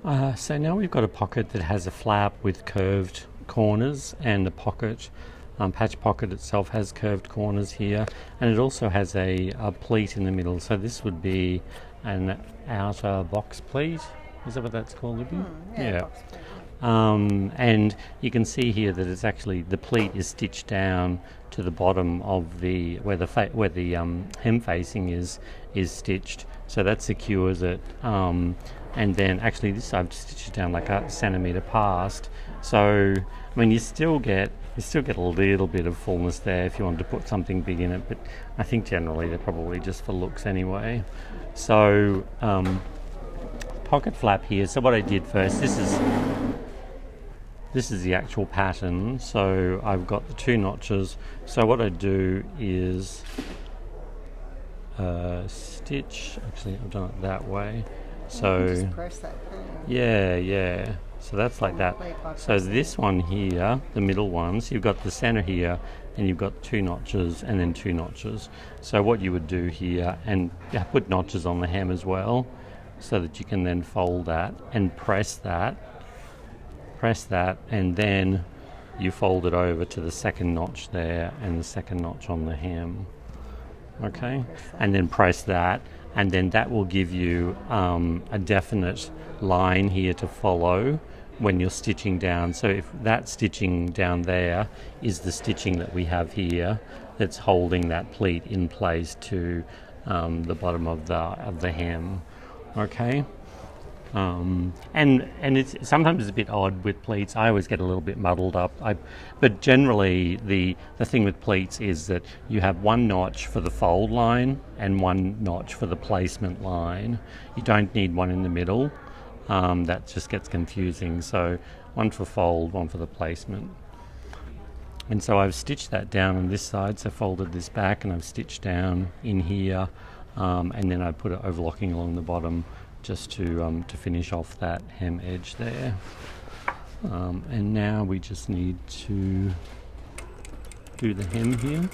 So now we've got a pocket that has a flap with curved corners, and the pocket, patch pocket itself has curved corners here, and it also has a pleat in the middle. So this would be an outer box pleat. Is that what that's called, Libby? Yeah. Box plate, And you can see here that it's actually the pleat is stitched down to the bottom of the where the hem facing is stitched, so that secures it. And then actually this I've stitched it down like a centimetre past. So I mean you still get a little bit of fullness there if you wanted to put something big in it, but I think generally they're probably just for looks anyway. So pocket flap here. So what I did first, this is the actual pattern. So I've got the two notches. So what I do is stitch. Actually, I've done it that way. So just press that thing. yeah. So that's like that. So this one here, the middle one, so you've got the center here, and you've got two notches and then two notches. So what you would do here, and put notches on the hem as well, so that you can then fold that and press that, and then you fold it over to the second notch there and the second notch on the hem. Okay, and then press that, and then that will give you a definite line here to follow when you're stitching down. So if that stitching down there is the stitching that we have here that's holding that pleat in place to the bottom of the hem. Okay. And it's sometimes it's a bit odd with pleats. I always get a little bit muddled up. But generally the thing with pleats is that you have one notch for the fold line and one notch for the placement line. You don't need one in the middle. That just gets confusing. So one for fold, one for the placement. And so I've stitched that down on this side. So folded this back and I've stitched down in here, and then I put it overlocking along the bottom, just to finish off that hem edge there. And now we just need to do the hem here.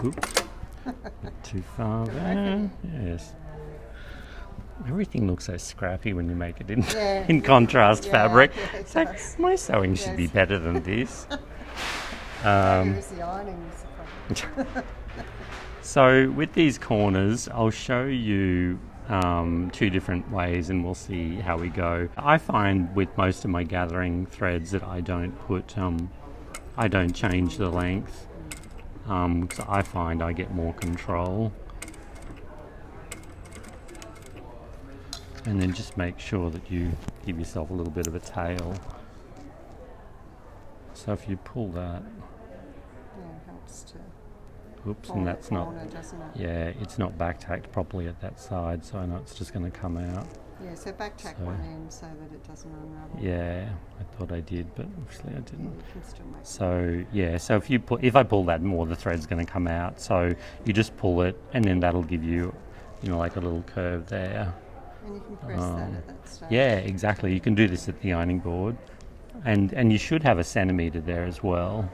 Oops, too far there. Yes. Everything looks so scrappy when you make it in contrast fabric. It's like, my sewing should be better than this. The ironing. So with these corners, I'll show you two different ways and we'll see how we go. I find with most of my gathering threads that I don't change the length, because I find I get more control. And then just make sure that you give yourself a little bit of a tail. So if you pull that, helps to. Oops, and that's corner, not. doesn't it? Yeah, it's not back tacked properly at that side, so I know it's just going to come out. Yeah, so back tack one end so that it doesn't unravel. Yeah, I thought I did, but obviously I didn't. Yeah, you can still make so yeah, so if I pull that more, the thread's going to come out. So you just pull it, and then that'll give you, like a little curve there. And you can press that at that stage. Yeah, exactly. You can do this at the ironing board, and you should have a centimetre there as well,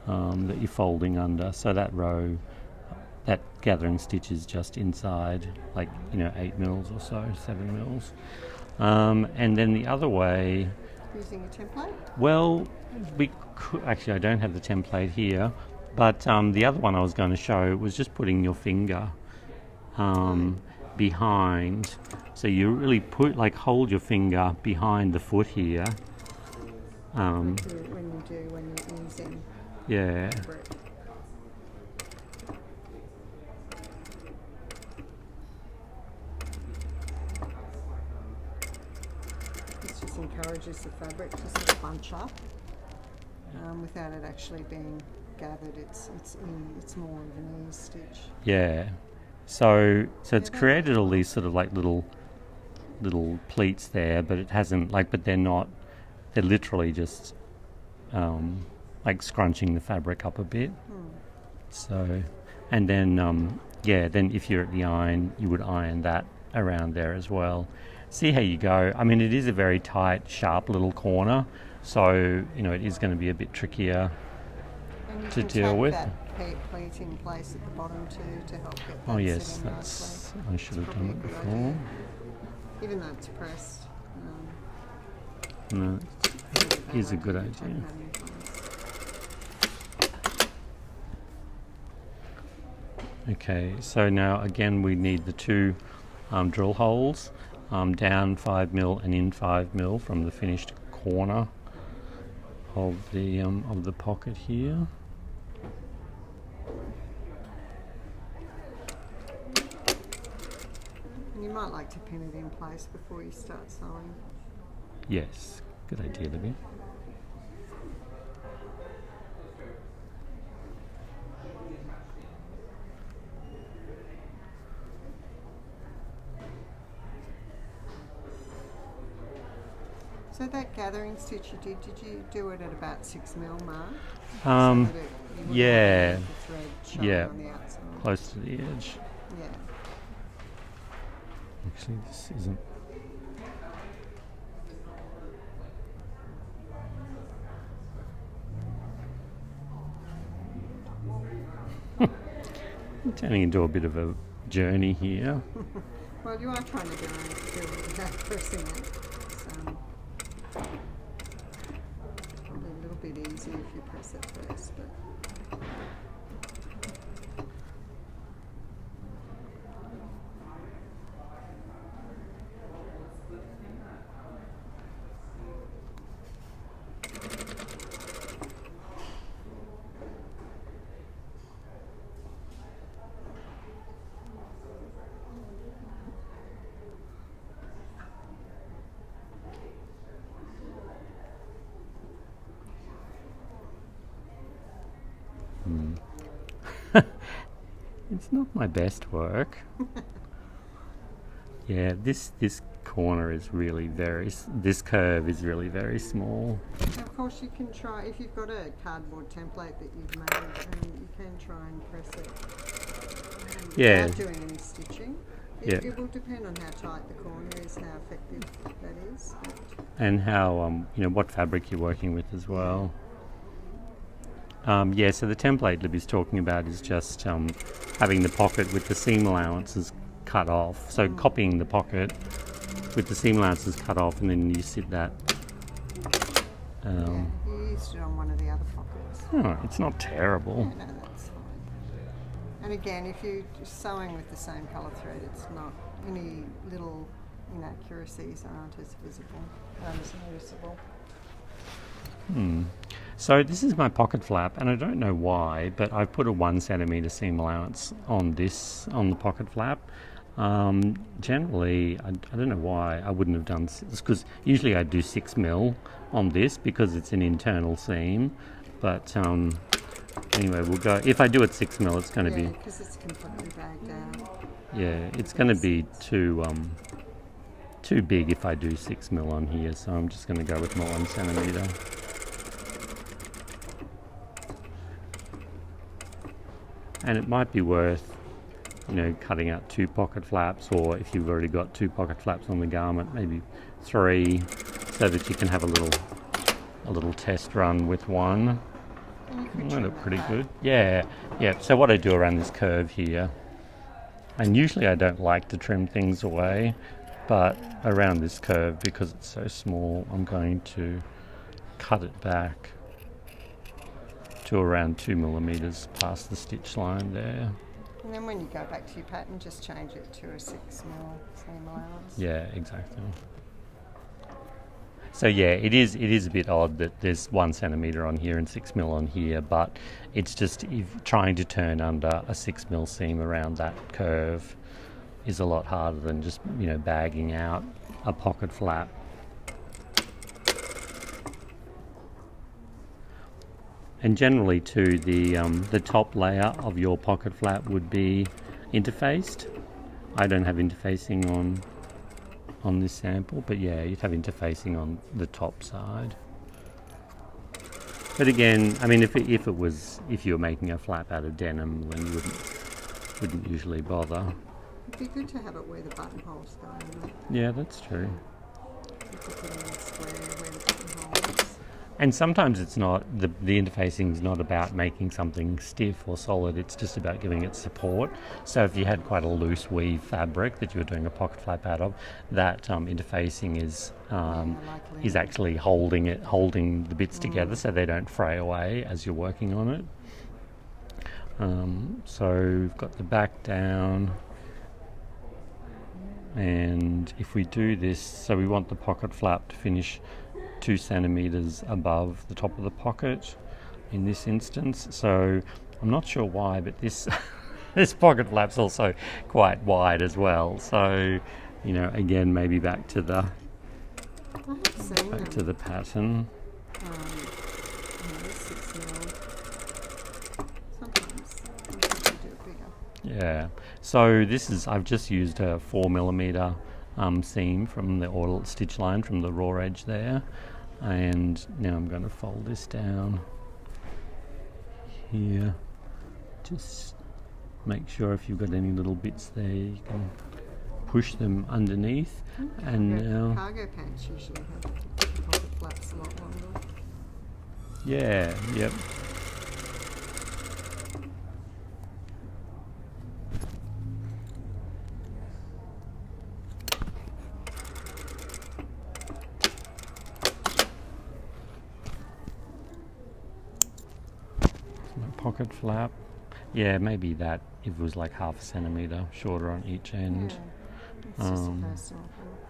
that you're folding under. So that row, that gathering stitch is just inside, 8 mils or so, 7 mils. And then the other way, using a template? well, we could, actually I don't have the template here, but the other one I was going to show was just putting your finger behind. So you really hold your finger behind the foot here. When you're easing. Yeah. Fabric. This just encourages the fabric to sort of bunch up without it actually being gathered. It's more of an ease stitch. Yeah. So it's created all these sort of little pleats there, but it hasn't but they're not. They're literally just scrunching the fabric up a bit. So, and then then if you're at the iron, you would iron that around there as well. See how you go. I mean, it is a very tight, sharp little corner, so it is going to be a bit trickier to deal with. That pleat in place at the bottom too to help get that Oh yes, sitting that's. nicely. I should have Probably done a it good before. idea. Even though it's pressed. No, It's it is a good to take idea. that in place. Okay, so now again we need the two drill holes, down 5mm and in 5mm from the finished corner of the pocket here. And you might like to pin it in place before you start sewing. Yes, good idea, Libby. So that gathering stitch you did you do it at about 6mm mark? So Um, that you wouldn't yeah, have the thread showing yeah. on the outside. Close to the edge. Yeah. Actually, this isn't. I'm turning into a bit of a journey here. Well, you are trying to do it without pressing it. It's probably a little bit easier if you press it first, but It's not my best work. Yeah, this corner is really this curve is really very small. of course you can try, if you've got a cardboard template that you've made, you can try and press it Yeah. without doing any stitching. Yeah. It will depend on how tight the corner is, how effective that is. And how what fabric you're working with as well. Yeah, so the template Libby's talking about is just having the pocket with the seam allowances cut off. So copying the pocket with the seam allowances cut off, and then you sit that. Yeah, you used it on one of the other pockets. Oh, it's not terrible. Yeah, no, that's fine. And again, if you're sewing with the same colour thread, it's not, any little inaccuracies aren't as visible, as noticeable. So this is my pocket flap, and I don't know why, but I've put a 1cm seam allowance on the pocket flap. Generally, I don't know why I wouldn't have done this, because usually I do 6mm on this because it's an internal seam. But anyway, we'll go. If I do it 6mm, it's going to be because it's completely bagged out. yeah, it's going to be too big if I do 6mm on here. So I'm just going to go with my 1cm. And it might be worth, cutting out 2 pocket flaps, or if you've already got 2 pocket flaps on the garment, maybe 3, so that you can have a little test run with one. They look pretty good. Yeah. So what I do around this curve here, and usually I don't like to trim things away, but around this curve, because it's so small, I'm going to cut it back to around 2mm past the stitch line there. And then when you go back to your pattern, just change it to a 6mm seam allowance. Yeah, exactly. So yeah, it is a bit odd that there's 1cm on here and 6mm on here, but it's just trying to turn under a 6mm seam around that curve is a lot harder than just bagging out a pocket flap. And generally too, the top layer of your pocket flap would be interfaced. I don't have interfacing on this sample, but yeah, you'd have interfacing on the top side. But again, I mean, if you were making a flap out of denim, then you wouldn't usually bother. It'd be good to have it where the buttonholes go. Yeah, that's true. You could put it in a square where the buttonhole is. And sometimes it's not, the interfacing is not about making something stiff or solid, it's just about giving it support. So if you had quite a loose weave fabric that you were doing a pocket flap out of, that interfacing is actually holding the bits together so they don't fray away as you're working on it. So we've got the back down, and if we do this, so we want the pocket flap to finish 2 centimeters above the top of the pocket in this instance. So I'm not sure why, but this this pocket flap's also quite wide as well. So, you know, again, maybe back to the pattern. Yeah. So this is, I've just used a 4mm seam from the or stitch line from the raw edge there, and now I'm going to fold this down here. Just make sure if you've got any little bits there you can push them underneath. And now cargo pants usually have pocket flaps a lot longer. Yeah, yep. Pocket flap. Yeah, maybe that if it was like 1/2 centimetre shorter on each end. Yeah, it's just a personal thing.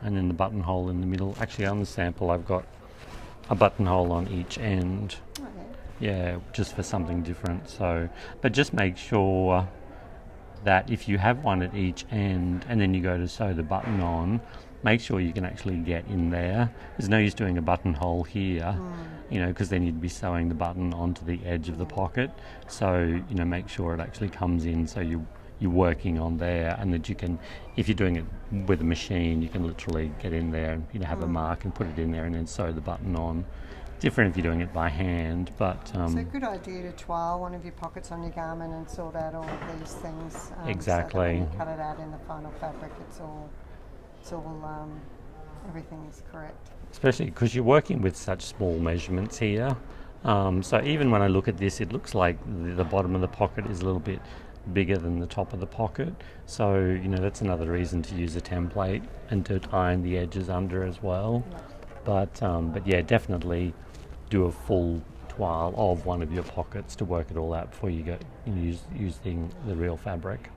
And then the buttonhole in the middle. Actually, on the sample, I've got a buttonhole on each end. Okay. Yeah, just for something different. So, but just make sure that if you have one at each end and then you go to sew the button on, make sure you can actually get in there. There's no use doing a buttonhole here, you know, because then you'd be sewing the button onto the edge of the pocket. So, you know, make sure it actually comes in so you're working on there, and that you can, if you're doing it with a machine, you can literally get in there and, you know, have a mark and put it in there and then sew the button on. Different if you're doing it by hand, but it's a good idea to twirl one of your pockets on your garment and sort out all of these things. Exactly. So that when you cut it out in the final fabric, it's all everything is correct. Especially because you're working with such small measurements here. So even when I look at this, it looks like the bottom of the pocket is a little bit bigger than the top of the pocket. So, you know, that's another reason to use a template and to iron the edges under as well. Yeah. But yeah, definitely do a full twirl of one of your pockets to work it all out before you go using the real fabric.